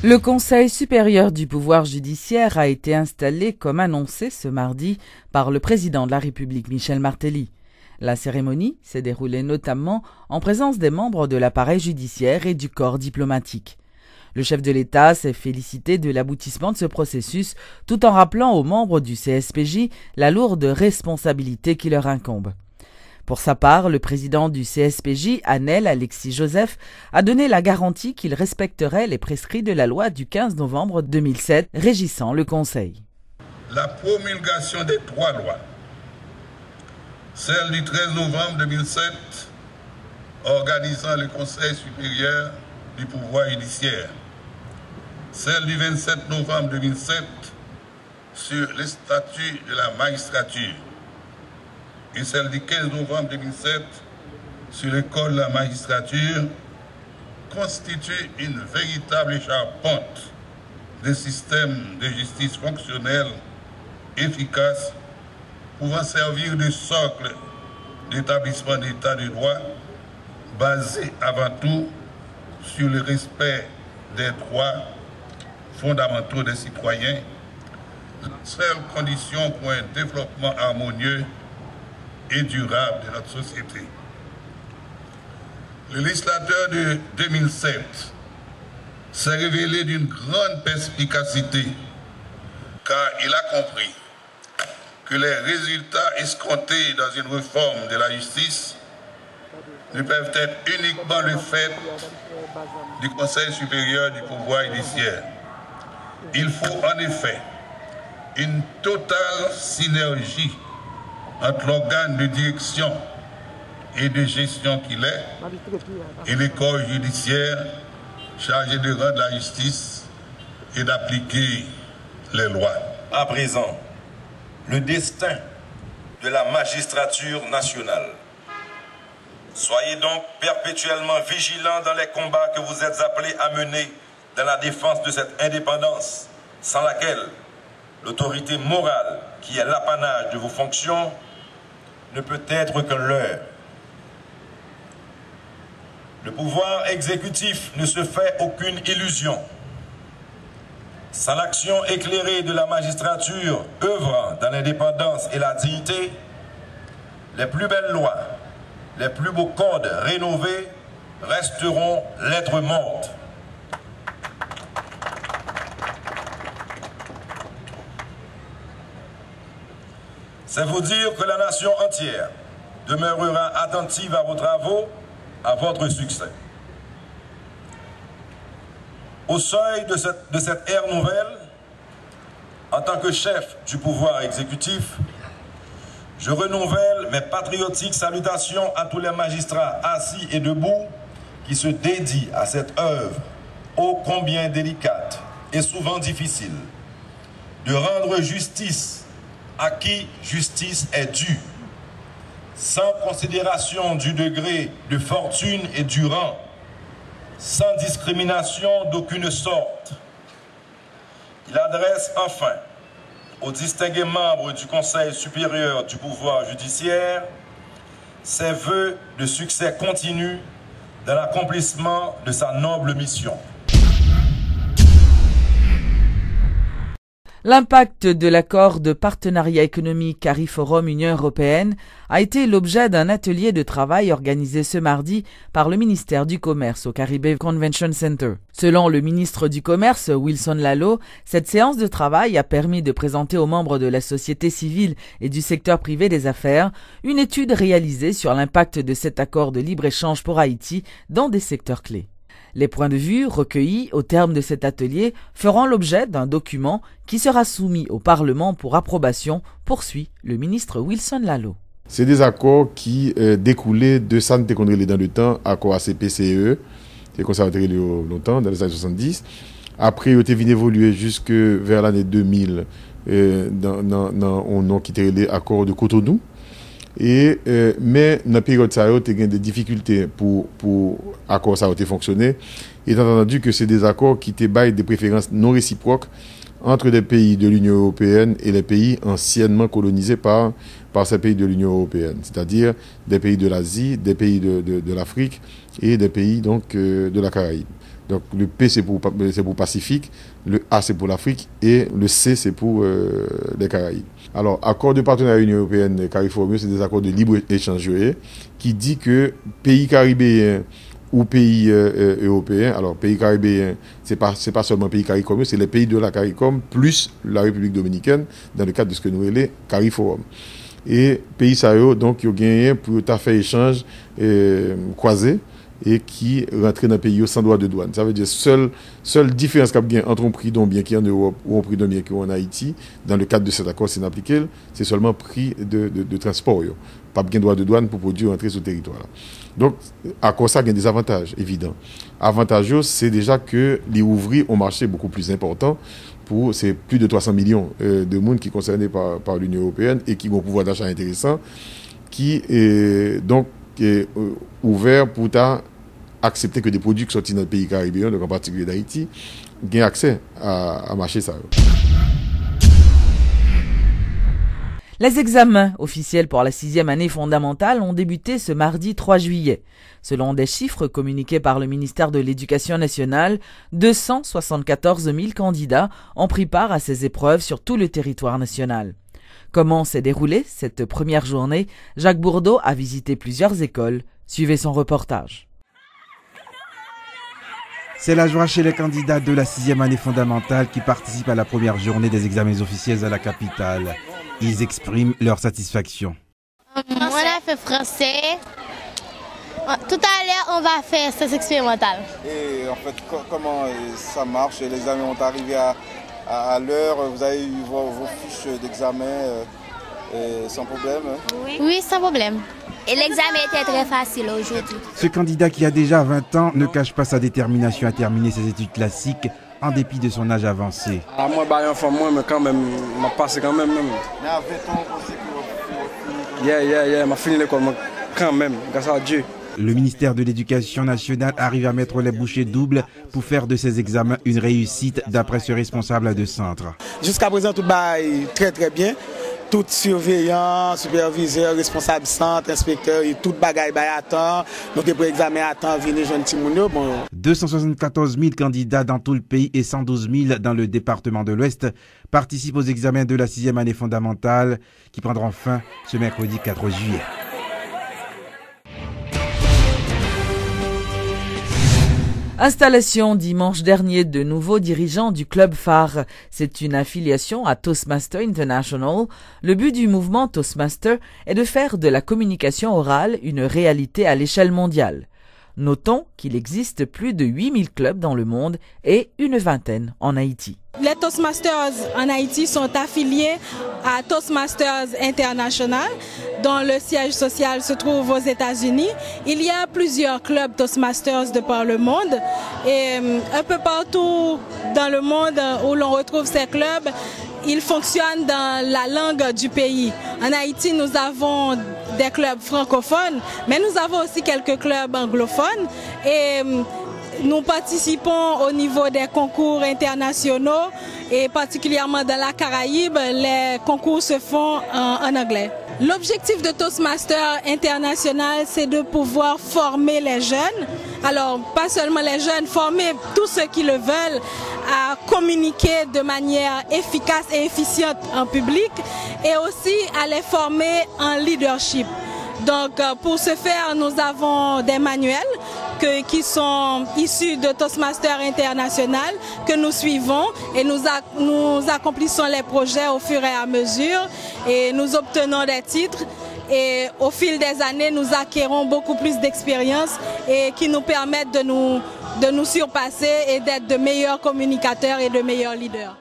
Le Conseil supérieur du pouvoir judiciaire a été installé comme annoncé ce mardi par le président de la République Michel Martelly. La cérémonie s'est déroulée notamment en présence des membres de l'appareil judiciaire et du corps diplomatique. Le chef de l'État s'est félicité de l'aboutissement de ce processus tout en rappelant aux membres du CSPJ la lourde responsabilité qui leur incombe. Pour sa part, le président du CSPJ, Anel Alexis Joseph, a donné la garantie qu'il respecterait les prescrits de la loi du 15 novembre 2007 régissant le Conseil. La promulgation des trois lois, celle du 13 novembre 2007 organisant le Conseil supérieur du pouvoir judiciaire, celle du 27 novembre 2007 sur les statuts de la magistrature, et celle du 15 novembre 2007 sur l'école de la magistrature constitue une véritable charpente de système de justice fonctionnel, efficace, pouvant servir de socle d'établissement d'état de droit basé avant tout sur le respect des droits fondamentaux des citoyens, la seule condition pour un développement harmonieux et durable de notre société. Le législateur de 2007 s'est révélé d'une grande perspicacité car il a compris que les résultats escomptés dans une réforme de la justice ne peuvent être uniquement le fait du Conseil supérieur du pouvoir judiciaire. Il faut en effet une totale synergie entre l'organe de direction et de gestion qu'il est et les corps judiciaires chargés de rendre la justice et d'appliquer les lois. À présent, le destin de la magistrature nationale. Soyez donc perpétuellement vigilants dans les combats que vous êtes appelés à mener dans la défense de cette indépendance, sans laquelle l'autorité morale, qui est l'apanage de vos fonctions, ne peut être que leurre. Le pouvoir exécutif ne se fait aucune illusion. Sans l'action éclairée de la magistrature œuvrant dans l'indépendance et la dignité, les plus belles lois, les plus beaux codes rénovés resteront lettres mortes. C'est vous dire que la nation entière demeurera attentive à vos travaux, à votre succès. Au seuil de cette ère nouvelle, en tant que chef du pouvoir exécutif, je renouvelle mes patriotiques salutations à tous les magistrats assis et debout qui se dédient à cette œuvre ô combien délicate et souvent difficile de rendre justice à qui justice est due, sans considération du degré de fortune et du rang, sans discrimination d'aucune sorte. Il adresse enfin aux distingués membres du Conseil supérieur du pouvoir judiciaire ses vœux de succès continu dans l'accomplissement de sa noble mission. L'impact de l'accord de partenariat économique CARIFORUM Union européenne a été l'objet d'un atelier de travail organisé ce mardi par le ministère du Commerce au Caribbean Convention Center. Selon le ministre du Commerce, Wilson Lalot, cette séance de travail a permis de présenter aux membres de la société civile et du secteur privé des affaires une étude réalisée sur l'impact de cet accord de libre-échange pour Haïti dans des secteurs clés. Les points de vue recueillis au terme de cet atelier feront l'objet d'un document qui sera soumis au Parlement pour approbation, poursuit le ministre Wilson Lalot. C'est des accords qui découlaient de ça nous dans le temps, accord ACP-CE, c'est comme ça longtemps, dans les années 70. Après, il a été évolué jusque vers l'année 2000, dans un nom qui était l'accord de Cotonou. Mais dans la période ça a eu des difficultés pour accord ça a été fonctionné, étant entendu que c'est des accords qui étaient des préférences non réciproques entre les pays de l'Union européenne et les pays anciennement colonisés par ces pays de l'Union européenne, c'est-à-dire des pays de l'Asie, des pays de l'Afrique et des pays donc, de la Caraïbe. Donc le P c'est pour Pacifique, le A c'est pour l'Afrique et le C c'est pour les Caraïbes. Alors, accord de partenariat Union européenne CARIFORUM, c'est des accords de libre-échange qui dit que pays caribéens ou pays européens, alors pays caribéens, c'est pas seulement pays CARICOM, c'est les pays de la CARICOM plus la République dominicaine dans le cadre de ce que nous appelons CARIFORUM. Et pays Sahel, donc, ils ont gagné pour faire échange croisé et qui rentrent dans le pays sans droit de douane. Ça veut dire seule différence qu'il y a entre un prix d'un bien qui est en Europe ou un prix d'un bien qui est en Haïti, dans le cadre de cet accord, c'est appliqué, c'est seulement prix de transport. Pas de droit de douane pour produire entrer sur le territoire. Donc, à quoi ça, il y a des avantages, évidents. Avantageux, c'est déjà que les ouvriers ont un marché beaucoup plus important. C'est plus de 300 millions de monde qui sont concernés par l'Union européenne et qui ont un pouvoir d'achat intéressant, qui est donc ouvert pour accepter que des produits qui sont dans le pays caribéen, donc en particulier d'Haïti, aient accès à marché ça. Les examens officiels pour la 6e année fondamentale ont débuté ce mardi 3 juillet. Selon des chiffres communiqués par le ministère de l'Éducation nationale, 274 000 candidats ont pris part à ces épreuves sur tout le territoire national. Comment s'est déroulée cette première journée? Jacques Bourdeau a visité plusieurs écoles. Suivez son reportage. C'est la joie chez les candidats de la 6e année fondamentale qui participent à la première journée des examens officiels à la capitale. Ils expriment leur satisfaction. On a fait français. Tout à l'heure, on va faire sciences expérimentales. Et en fait, comment ça marche? Les examens ont arrivé à l'heure. Vous avez eu vos fiches d'examen sans problème? Oui, sans problème. Et l'examen était très facile aujourd'hui. Ce candidat qui a déjà 20 ans ne cache pas sa détermination à terminer ses études classiques en dépit de son âge avancé. Moi, mais quand même, m'a passé quand même. Mais à 20 ans, on sait que m'a fini l'école quand même, grâce à Dieu. Le ministère de l'Éducation nationale arrive à mettre les bouchées doubles pour faire de ces examens une réussite, d'après ce responsable de centre. Jusqu'à présent, tout va très très bien. Tout surveillant, superviseur, responsable centre, inspecteur, et tout bagaille à temps. Donc, pour examen à temps, venez jeune Timounio. 274 000 candidats dans tout le pays et 112 000 dans le département de l'Ouest participent aux examens de la 6e année fondamentale qui prendront fin ce mercredi 4 juillet. Installation dimanche dernier de nouveaux dirigeants du club phare. C'est une affiliation à Toastmaster International. Le but du mouvement Toastmaster est de faire de la communication orale une réalité à l'échelle mondiale. Notons qu'il existe plus de 8000 clubs dans le monde et une vingtaine en Haïti. Les Toastmasters en Haïti sont affiliés à Toastmasters International, dont le siège social se trouve aux États-Unis. Il y a plusieurs clubs Toastmasters de par le monde et un peu partout dans le monde où l'on retrouve ces clubs, ils fonctionnent dans la langue du pays. En Haïti, nous avons des clubs francophones, mais nous avons aussi quelques clubs anglophones et nous participons au niveau des concours internationaux et particulièrement dans la Caraïbe, les concours se font en anglais. L'objectif de Toastmaster International, c'est de pouvoir former les jeunes. Alors, pas seulement les jeunes, former tous ceux qui le veulent à communiquer de manière efficace et efficiente en public et aussi à les former en leadership. Donc, pour ce faire, nous avons des manuels qui sont issus de Toastmaster International que nous suivons et nous accomplissons les projets au fur et à mesure et nous obtenons des titres et au fil des années nous acquérons beaucoup plus d'expérience et qui nous permettent de nous surpasser et d'être de meilleurs communicateurs et de meilleurs leaders.